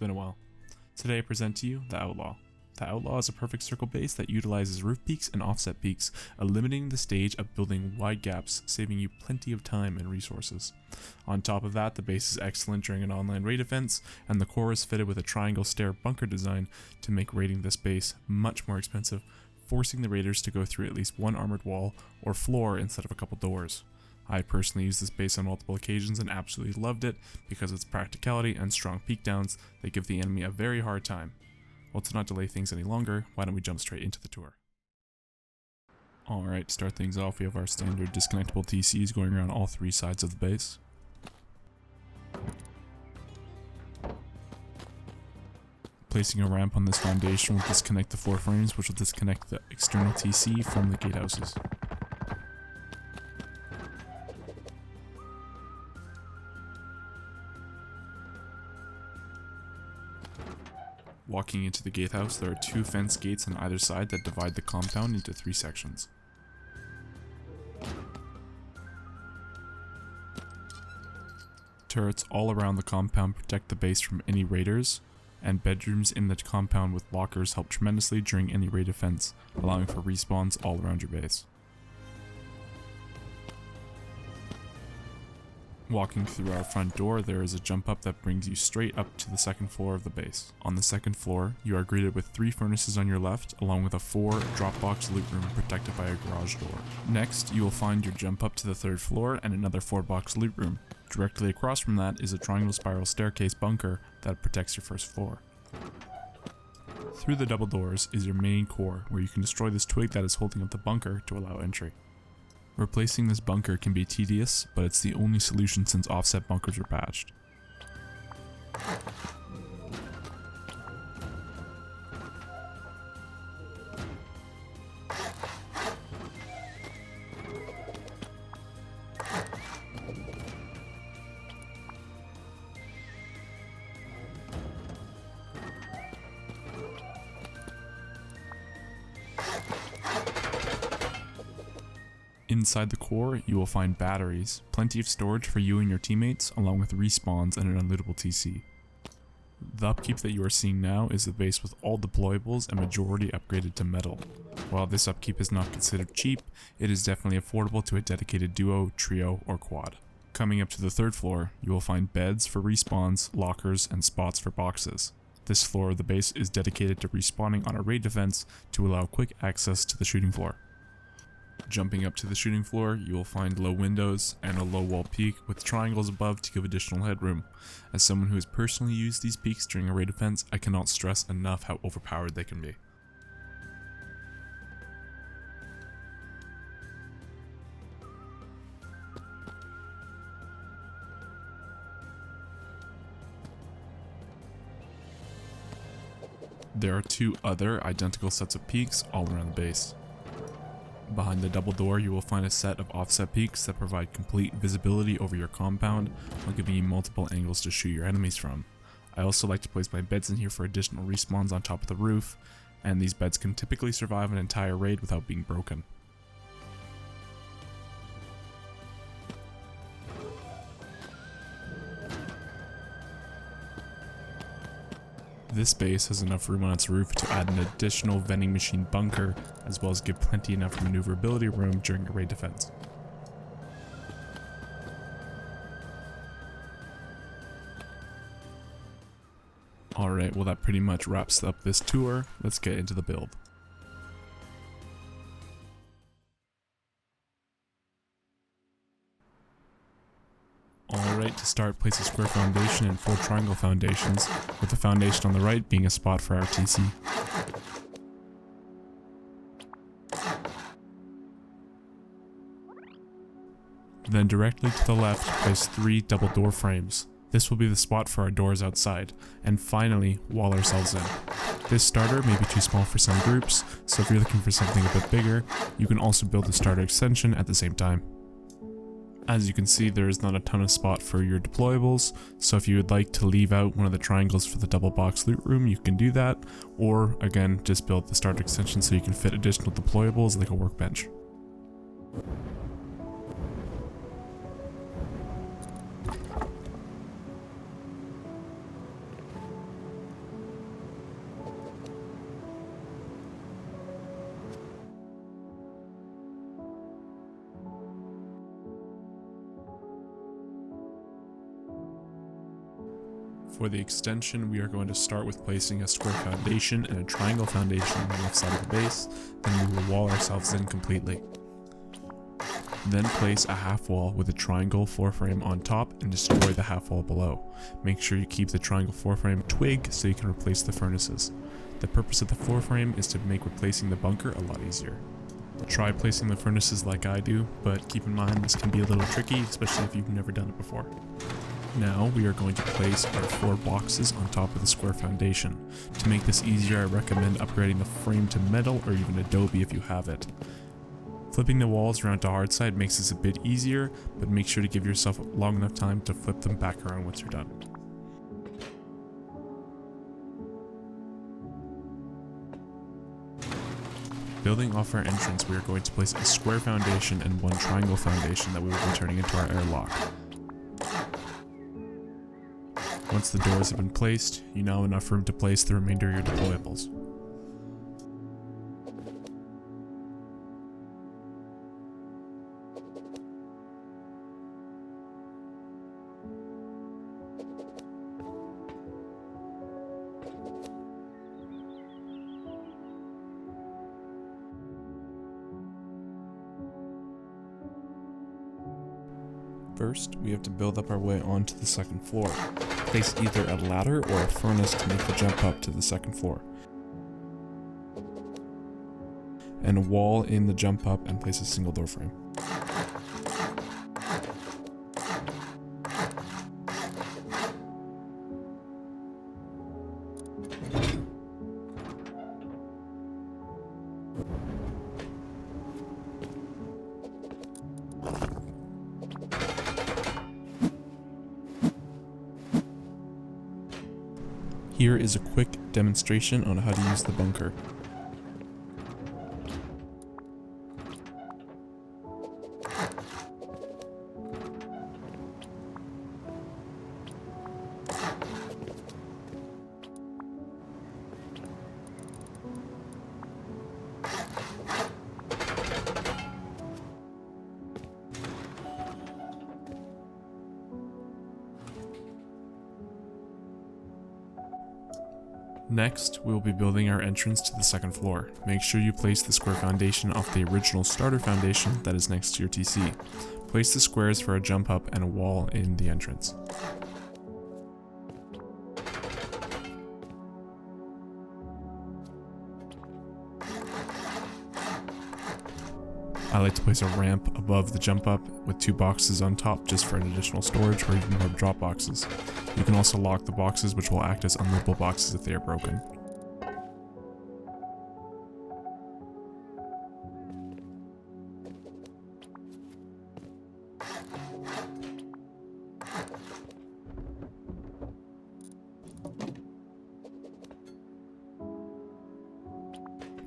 been a while. Today I present to you the Outlaw. The Outlaw is a perfect circle base that utilizes roof peaks and offset peaks, eliminating the stage of building wide gaps, saving you plenty of time and resources. On top of that, the base is excellent during an online raid events, and the core is fitted with a triangle stair bunker design to make raiding this base much more expensive, forcing the raiders to go through at least one armored wall or floor instead of a couple doors. I personally used this base on multiple occasions and absolutely loved it because of its practicality and strong peek downs that give the enemy a very hard time. Well, to not delay things any longer, why don't we jump straight into the tour. Alright, to start things off, we have our standard disconnectable TCs going around all three sides of the base. Placing a ramp on this foundation will disconnect the floor frames, which will disconnect the external TC from the gatehouses. Walking into the gatehouse, there are two fence gates on either side that divide the compound into three sections. Turrets all around the compound protect the base from any raiders, and bedrooms in the compound with lockers help tremendously during any raid defense, allowing for respawns all around your base. Walking through our front door, there is a jump up that brings you straight up to the second floor of the base. On the second floor, you are greeted with 3 furnaces on your left, along with a 4 dropbox loot room protected by a garage door. Next, you will find your jump up to the 3rd floor and another 4-box loot room. Directly across from that is a triangle spiral staircase bunker that protects your 1st floor. Through the double doors is your main core, where you can destroy this twig that is holding up the bunker to allow entry. Replacing this bunker can be tedious, but it's the only solution since offset bunkers were patched. Inside the core, you will find batteries, plenty of storage for you and your teammates, along with respawns and an unlootable TC. The upkeep that you are seeing now is the base with all deployables and majority upgraded to metal. While this upkeep is not considered cheap, it is definitely affordable to a dedicated duo, trio, or quad. Coming up to the 3rd floor, you will find beds for respawns, lockers, and spots for boxes. This floor of the base is dedicated to respawning on a raid defense to allow quick access to the shooting floor. Jumping up to the shooting floor, you will find low windows and a low wall peak with triangles above to give additional headroom. As someone who has personally used these peaks during a raid defense, I cannot stress enough how overpowered they can be. There are 2 other identical sets of peaks all around the base. Behind the double door, you will find a set of offset peaks that provide complete visibility over your compound while giving you multiple angles to shoot your enemies from. I also like to place my beds in here for additional respawns on top of the roof, and these beds can typically survive an entire raid without being broken. This base has enough room on its roof to add an additional vending machine bunker, as well as give plenty enough maneuverability room during a raid defense. Alright, well that pretty much wraps up this tour. Let's get into the build. Alright, to start, place a square foundation and 4 triangle foundations, with the foundation on the right being a spot for our TC. Then directly to the left, place 3 double door frames. This will be the spot for our doors outside, and finally, wall ourselves in. This starter may be too small for some groups, so if you're looking for something a bit bigger, you can also build a starter extension at the same time. As you can see, there is not a ton of spot for your deployables, so if you would like to leave out one of the triangles for the double box loot room, you can do that, or again, just build the starter extension so you can fit additional deployables like a workbench. For the extension, we are going to start with placing a square foundation and a triangle foundation on the left side of the base, then we will wall ourselves in completely. Then place a half wall with a triangle floor frame on top and destroy the half wall below. Make sure you keep the triangle floor frame twig so you can replace the furnaces. The purpose of the floor frame is to make replacing the bunker a lot easier. Try placing the furnaces like I do, but keep in mind this can be a little tricky, especially if you've never done it before. Now we are going to place our 4 boxes on top of the square foundation. To make this easier, I recommend upgrading the frame to metal or even adobe if you have it. Flipping the walls around to hard side makes this a bit easier, but make sure to give yourself long enough time to flip them back around once you're done. Building off our entrance, we are going to place a square foundation and 1 triangle foundation that we will be turning into our airlock. Once the doors have been placed, you now have enough room to place the remainder of your deployables. First, we have to build up our way onto the second floor. Place either a ladder or a furnace to make the jump up to the second floor. And a wall in the jump up and place a single door frame. Here is a quick demonstration on how to use the bunker. Next, we will be building our entrance to the second floor. Make sure you place the square foundation off the original starter foundation that is next to your TC. Place the squares for a jump up and a wall in the entrance. I like to place a ramp above the jump up with 2 boxes on top just for an additional storage or even more drop boxes. You can also lock the boxes, which will act as unloadable boxes if they are broken.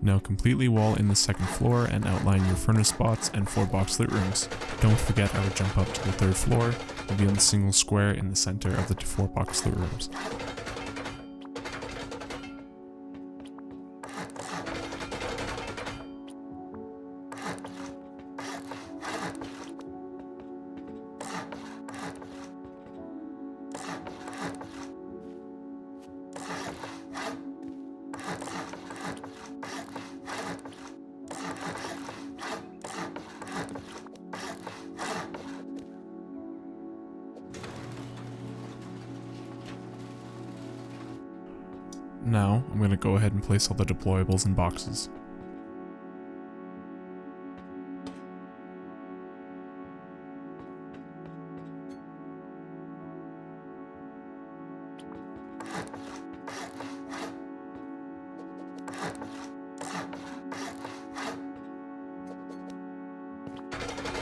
Now completely wall in the second floor and outline your furnace spots and 4 box loot rooms. Don't forget our jump up to the 3rd floor will be on the single square in the center of the 4 box loot rooms. Now, I'm going to go ahead and place all the deployables in boxes.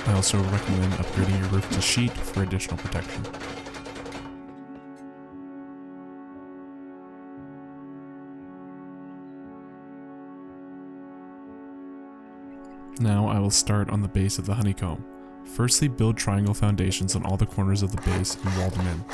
I also recommend upgrading your roof to sheet for additional protection. Now I will start on the base of the honeycomb. Firstly, build triangle foundations on all the corners of the base and wall them in.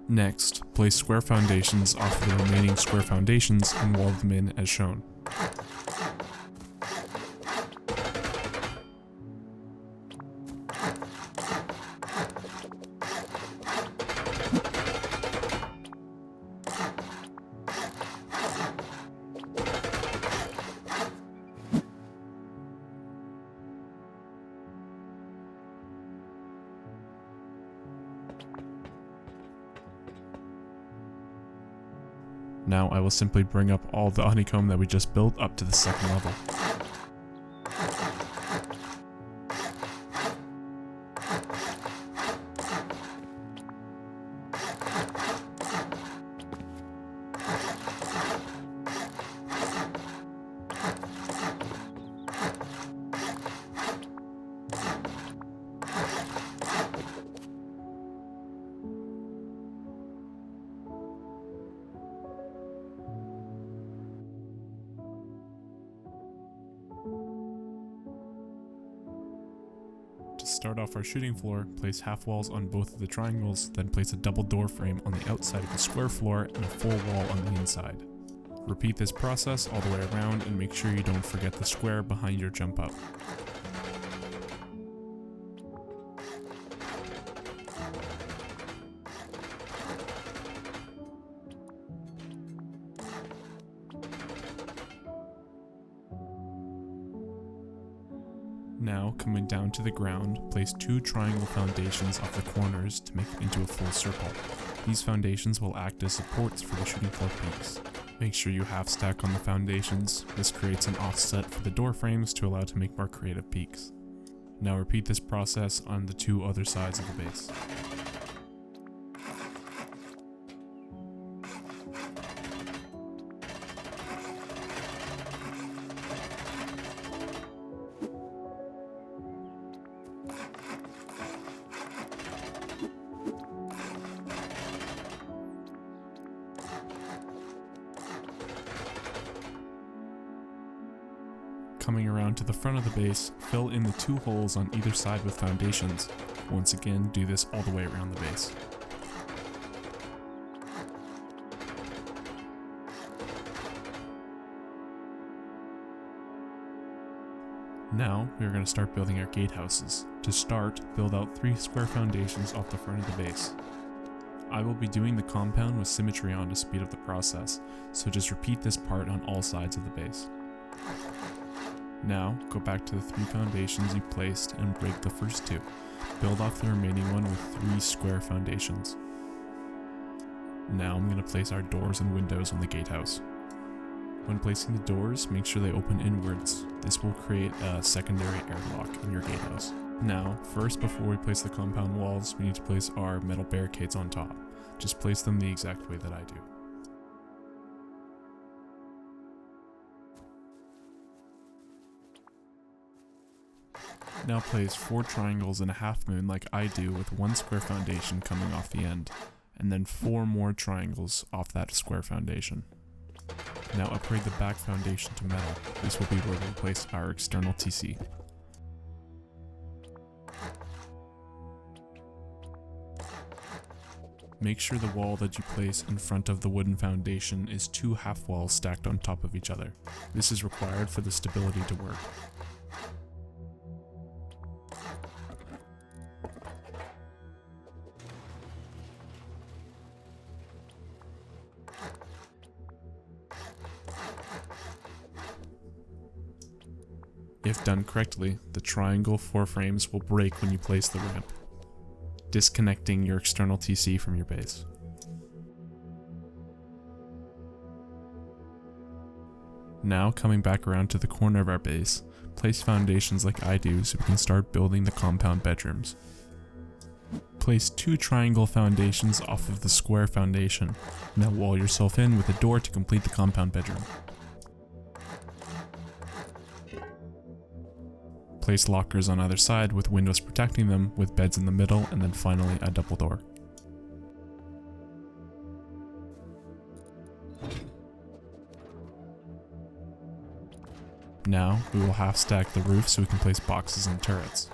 Next, place square foundations off of the remaining square foundations and wall them in as shown. Now I will simply bring up all the honeycomb that we just built up to the second level. To start off our shooting floor, place half walls on both of the triangles, then place a double door frame on the outside of the square floor and a full wall on the inside. Repeat this process all the way around and make sure you don't forget the square behind your jump up. Now, coming down to the ground, place 2 triangle foundations off the corners to make it into a full circle. These foundations will act as supports for the shooting floor peaks. Make sure you half stack on the foundations. This creates an offset for the door frames to allow to make more creative peaks. Now repeat this process on the 2 other sides of the base. Coming around to the front of the base, fill in the 2 holes on either side with foundations. Once again, do this all the way around the base. Now, we are going to start building our gatehouses. To start, build out 3 square foundations off the front of the base. I will be doing the compound with symmetry on to speed up the process, so just repeat this part on all sides of the base. Now, go back to the 3 foundations you placed and break the first 2. Build off the remaining one with 3 square foundations. Now I'm going to place our doors and windows on the gatehouse. When placing the doors, make sure they open inwards. This will create a secondary airlock in your gatehouse. Now, first before we place the compound walls, we need to place our metal barricades on top. Just place them the exact way that I do. Now place 4 triangles in a half moon like I do with 1 square foundation coming off the end, and then 4 more triangles off that square foundation. Now upgrade the back foundation to metal. This will be where we'll place our external TC. Make sure the wall that you place in front of the wooden foundation is 2 half walls stacked on top of each other. This is required for the stability to work. If done correctly, the triangle 4 frames will break when you place the ramp, disconnecting your external TC from your base. Now, coming back around to the corner of our base, place foundations like I do so we can start building the compound bedrooms. Place 2 triangle foundations off of the square foundation. Now wall yourself in with a door to complete the compound bedroom. Place lockers on either side with windows protecting them, with beds in the middle, and then finally a double door. Now, we will half stack the roof so we can place boxes and turrets.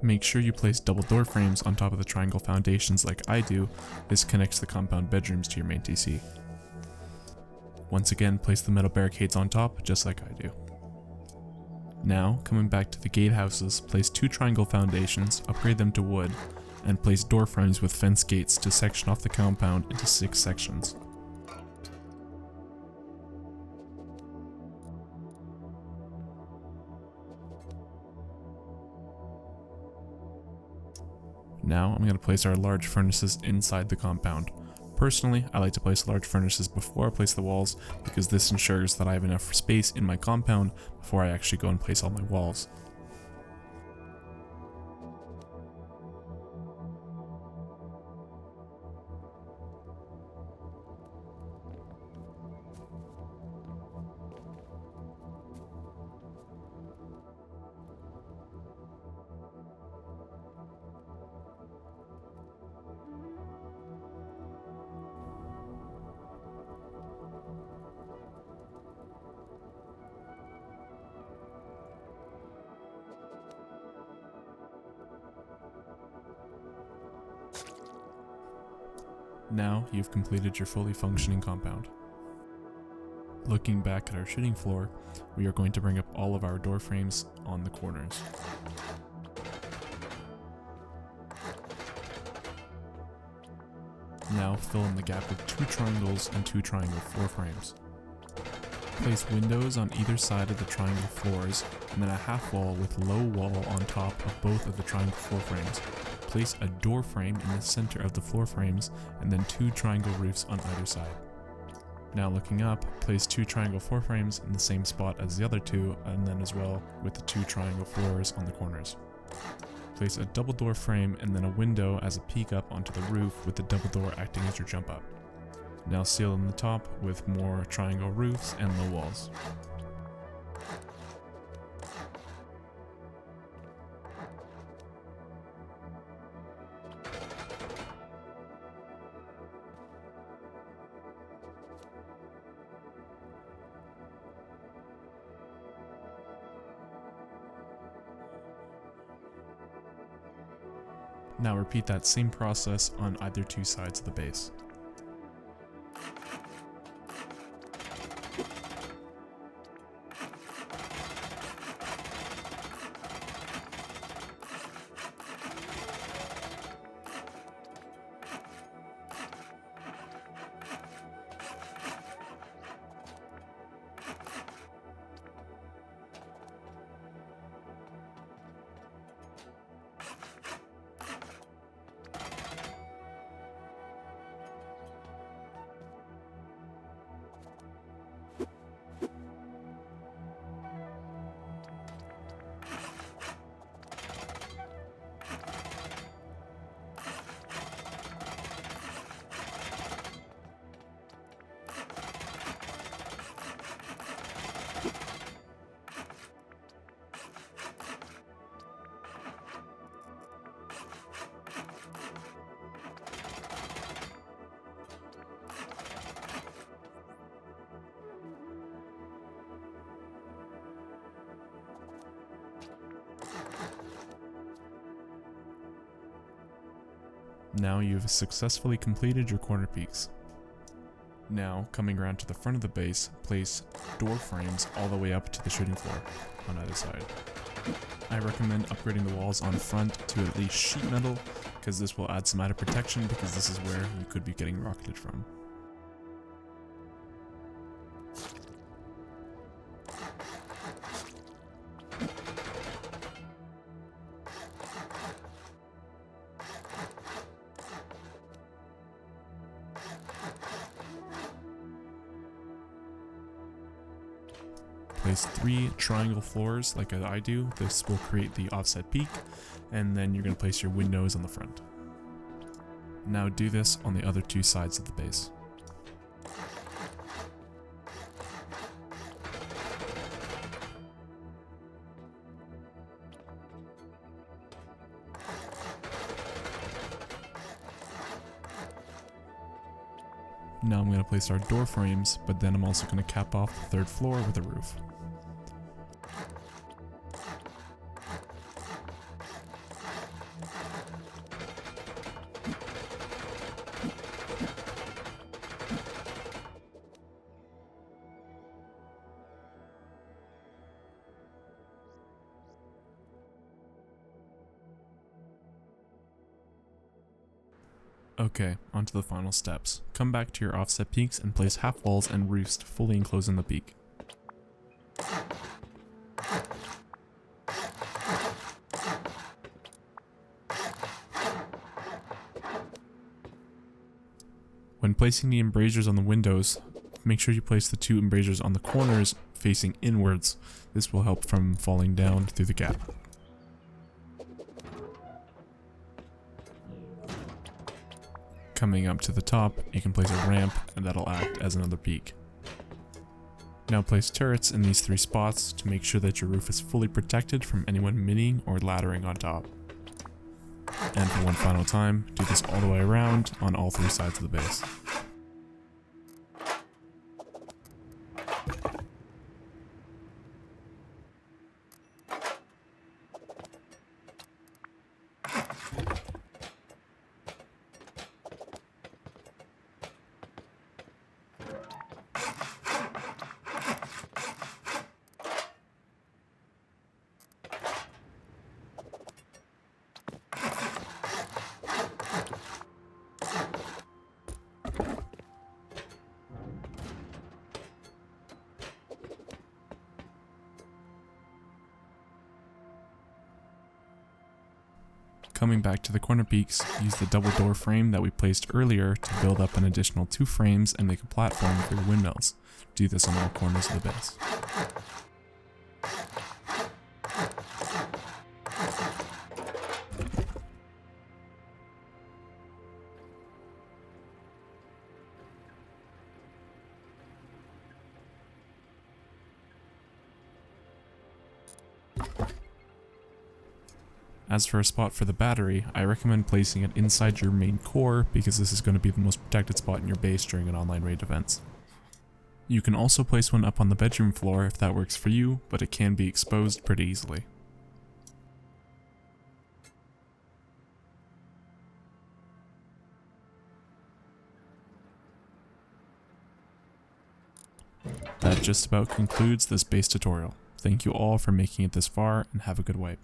Make sure you place double door frames on top of the triangle foundations like I do. This connects the compound bedrooms to your main TC. Once again, place the metal barricades on top, just like I do. Now, coming back to the gatehouses, place 2 triangle foundations, upgrade them to wood, and place door frames with fence gates to section off the compound into 6 sections. Now I'm going to place our large furnaces inside the compound. Personally, I like to place large furnaces before I place the walls because this ensures that I have enough space in my compound before I actually go and place all my walls. Now you've completed your fully functioning compound. Looking back at our shooting floor, we are going to bring up all of our door frames on the corners. Now fill in the gap with 2 triangles and 2 triangle floor frames. Place windows on either side of the triangle floors, and then a half wall with low wall on top of both of the triangle floor frames. Place a door frame in the center of the floor frames, and then 2 triangle roofs on either side. Now looking up, place 2 triangle floor frames in the same spot as the other 2, and then as well with the 2 triangle floors on the corners. Place a double door frame and then a window as a peek up onto the roof with the double door acting as your jump up. Now seal in the top with more triangle roofs and low walls. Now repeat that same process on either 2 sides of the base. Now you've successfully completed your corner peaks. Now, coming around to the front of the base, place door frames all the way up to the shooting floor on either side. I recommend upgrading the walls on front to at least sheet metal, because this will add some added protection because this is where you could be getting rocketed from. Place 3 triangle floors like I do. This will create the offset peak, and then you're going to place your windows on the front. Now do this on the other 2 sides of the base. Now I'm going to place our door frames, but then I'm also going to cap off the 3rd floor with a roof. Okay, on to the final steps. Come back to your offset peaks and place half walls and roofs to fully enclose in the peak. When placing the embrasures on the windows, make sure you place the 2 embrasures on the corners facing inwards. This will help from falling down through the gap. Coming up to the top, you can place a ramp and that'll act as another peak. Now place turrets in these 3 spots to make sure that your roof is fully protected from anyone mining or laddering on top. And for one final time, do this all the way around on all 3 sides of the base. Coming back to the corner peaks, use the double door frame that we placed earlier to build up an additional 2 frames and make a platform for your windmills. Do this on all corners of the base. As for a spot for the battery, I recommend placing it inside your main core because this is going to be the most protected spot in your base during an online raid event. You can also place one up on the bedroom floor if that works for you, but it can be exposed pretty easily. That just about concludes this base tutorial. Thank you all for making it this far and have a good wipe.